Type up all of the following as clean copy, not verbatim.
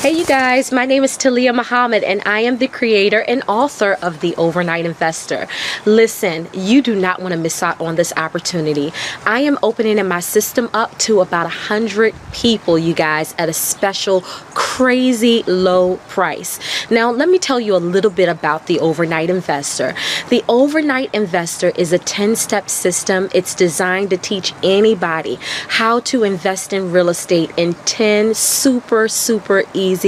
Hey you guys, my name is Talia Muhammad and I am the creator and author of The Overnight Investor. Listen, you do not want to miss out on this opportunity. I am opening my system up to about 100 people, you guys, at a special crazy low price. Now let me tell you a little bit about The Overnight Investor. The Overnight Investor is a 10-step system. It's designed to teach anybody how to invest in real estate in 10 super easy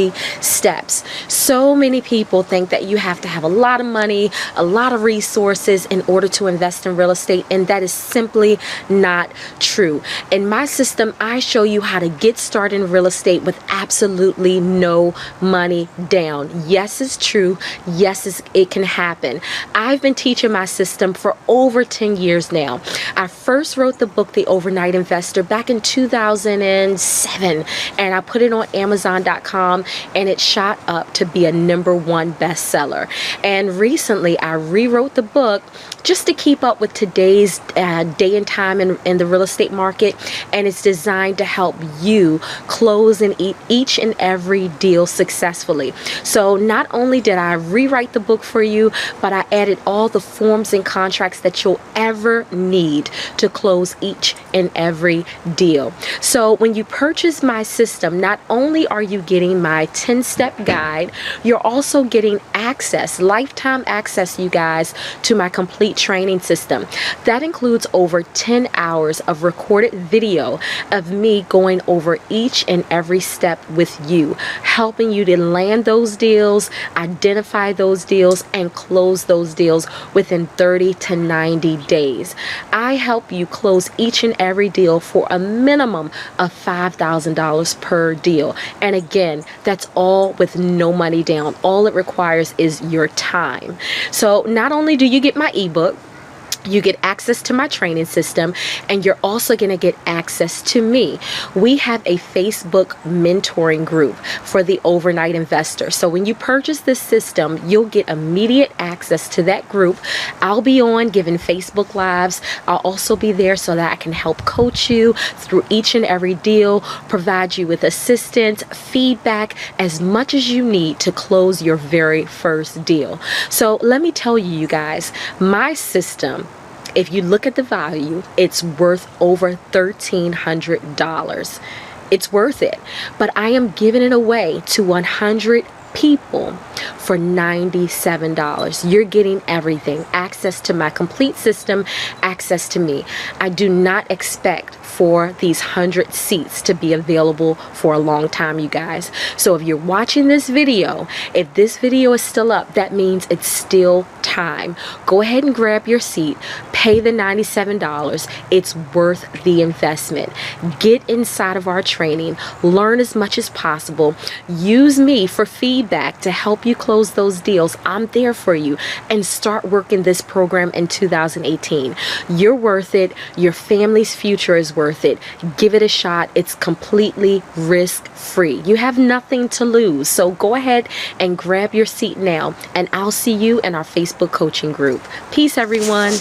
steps. So many people think that you have to have a lot of money, a lot of resources in order to invest in real estate, and that is simply not true. In my system, I show you how to get started in real estate with absolutely no money down. Yes, it's true. Yes, it can happen. I've been teaching my system for over 10 years now. I first wrote the book, The Overnight Investor, back in 2007, and I put it on Amazon.com, and it shot up to be a #1 bestseller. And recently I rewrote the book just to keep up with today's day and time in the real estate market, and it's designed to help you close and eat each and every deal successfully. So not only did I rewrite the book for you, but I added all the forms and contracts that you'll ever need to close each and every deal. So when you purchase my system, not only are you getting my 10-step guide, you're also getting access, lifetime access, you guys, to my complete training system. That includes over 10 hours of recorded video of me going over each and every step with you, helping you to land those deals, identify those deals, and close those deals within 30 to 90 days. I help you close each and every deal for a minimum of $5,000 per deal. And again, that's all with no money down. All it requires is your time. So not only do you get my ebook, you get access to my training system, and you're also going to get access to me. We have a Facebook mentoring group for The Overnight Investor. So when you purchase this system, you'll get immediate access to that group. I'll be on giving Facebook Lives. I'll also be there so that I can help coach you through each and every deal, provide you with assistance, feedback, as much as you need to close your very first deal. So let me tell you guys, my system, if you look at the value, it's worth over $1,300. It's worth it. But I am giving it away to 100 people for $97. You're getting everything. Access to my complete system, access to me. I do not expect for these 100 seats to be available for a long time, you guys. So if you're watching this video, if this video is still up, that means it's still time. Go ahead and grab your seat, pay the $97. It's worth the investment. Get inside of our training, learn as much as possible, use me for feedback to help you close those deals. I'm there for you, and start working this program in 2018. You're worth it. Your family's future is worth it. Give it a shot. It's completely risk-free. You have nothing to lose. So go ahead and grab your seat now, and I'll see you in our Facebook coaching group. Peace, everyone.